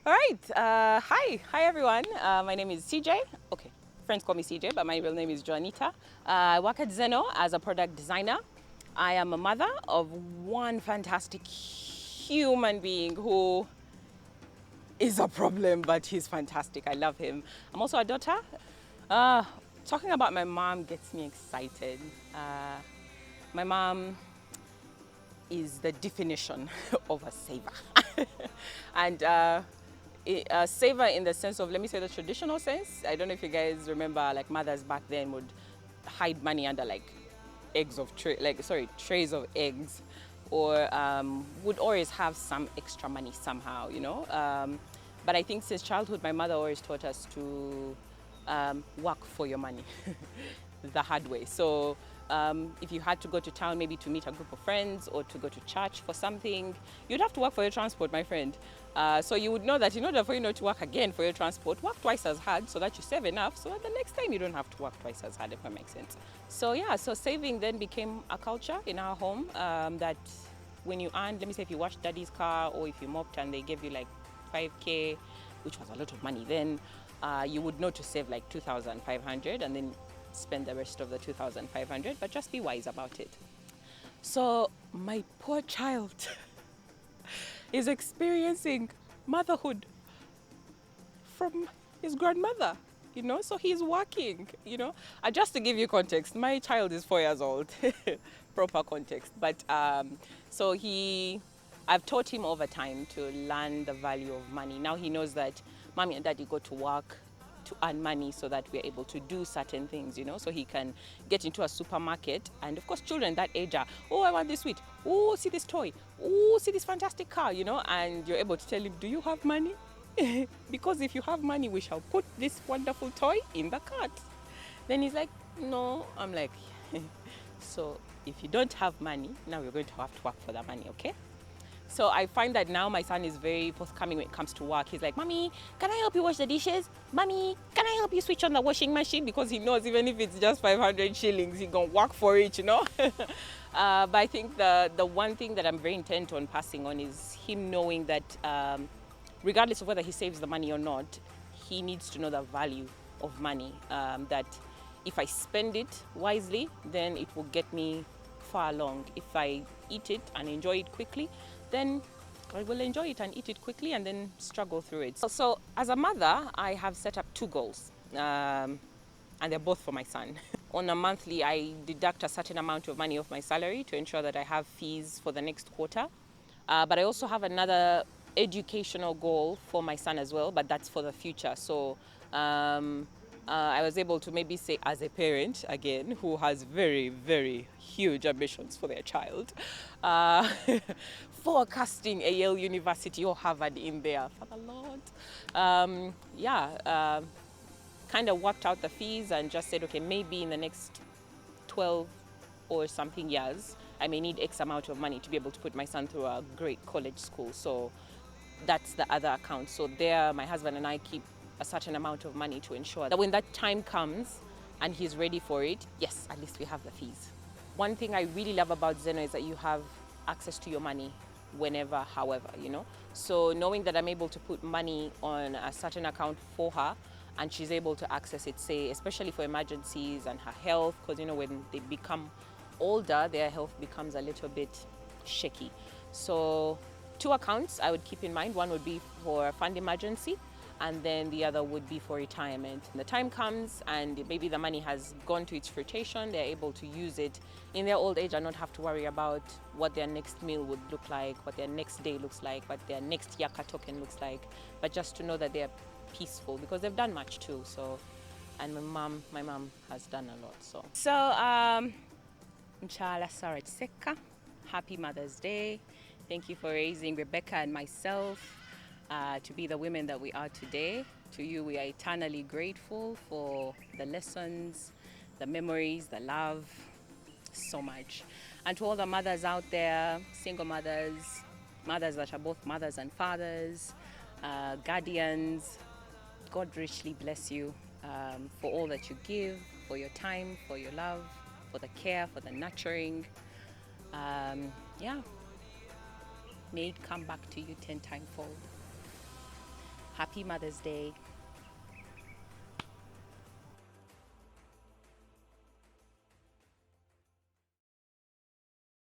All right. Hi everyone. My name is CJ. Okay, friends call me CJ, but my real name is Joanita. I work at Zeno as a product designer. I am a mother of one fantastic human being who is a problem, but he's fantastic. I love him. I'm also a daughter. Uh, Talking about my mom gets me excited. My mom is the definition of a saver. And a saver in the sense of, let me say, the traditional sense. I don't know if you guys remember, like mothers back then would hide money under like trays of eggs, or would always have some extra money somehow, you know. But I think since childhood, my mother always taught us to work for your money the hard way. So if you had to go to town, maybe to meet a group of friends or to go to church for something, you'd have to work for your transport, my friend. So you would know that in order for you not to work again for your transport, work twice as hard so that you save enough so that the next time you don't have to work twice as hard, if that makes sense. So yeah, so saving then became a culture in our home, that when you earned, let me say if you washed daddy's car or if you mopped and they gave you like 5K, which was a lot of money then, you would know to save like 2,500 and then spend the rest of the 2,500, but just be wise about it. So my poor child is experiencing motherhood from his grandmother, you know, so he's working, you know. Just to give you context, my child is 4 years old, proper context. But so I've taught him over time to learn the value of money. Now he knows that mommy and daddy go to work to earn money so that we're able to do certain things, you know, so he can get into a supermarket. And of course, children that age are, oh, I want this sweet, oh, see this toy, oh, see this fantastic car, you know, and you're able to tell him, do you have money? Because if you have money, we shall put this wonderful toy in the cart. Then he's like, no. I'm like, so if you don't have money, now you're going to have to work for that money, okay? So I find that now my son is very forthcoming when it comes to work. He's like, Mommy, can I help you wash the dishes? Mommy, can I help you switch on the washing machine? Because he knows even if it's just 500 shillings, he's going to work for it, you know? But I think the one thing that I'm very intent on passing on is him knowing that regardless of whether he saves the money or not, he needs to know the value of money. That if I spend it wisely, then it will get me far along. If I eat it and enjoy it quickly, then I will enjoy it and eat it quickly and then struggle through it. So as a mother, I have set up two goals, and they're both for my son. On a monthly, I deduct a certain amount of money off my salary to ensure that I have fees for the next quarter. But I also have another educational goal for my son as well, but that's for the future. So I was able to maybe say, as a parent, again, who has very, very huge ambitions for their child, forecasting a Yale University or Harvard in there, for the Lord. Kind of worked out the fees and just said, okay, maybe in the next 12 or something years, I may need X amount of money to be able to put my son through a great college school. So that's the other account. So there, my husband and I keep a certain amount of money to ensure that when that time comes and he's ready for it, yes, at least we have the fees. One thing I really love about Zeno is that you have access to your money whenever, however, you know. So knowing that I'm able to put money on a certain account for her and she's able to access it, say, especially for emergencies and her health, because, you know, when they become older, their health becomes a little bit shaky. So two accounts I would keep in mind. One would be for a fund emergency, and then the other would be for retirement. When the time comes and maybe the money has gone to its fruition, they're able to use it in their old age and not have to worry about what their next meal would look like, what their next day looks like, what their next Yaka token looks like, but just to know that they're peaceful because they've done much too. So, and my mom has done a lot. So Inshallah Sarat Sekka, happy Mother's Day. Thank you for raising Rebecca and myself to be the women that we are today. To you, we are eternally grateful for the lessons, the memories, the love, so much. And to all the mothers out there, single mothers, mothers that are both mothers and fathers, guardians, God richly bless you for all that you give, for your time, for your love, for the care, for the nurturing. Yeah, may it come back to you 10 times fold. Happy Mother's Day.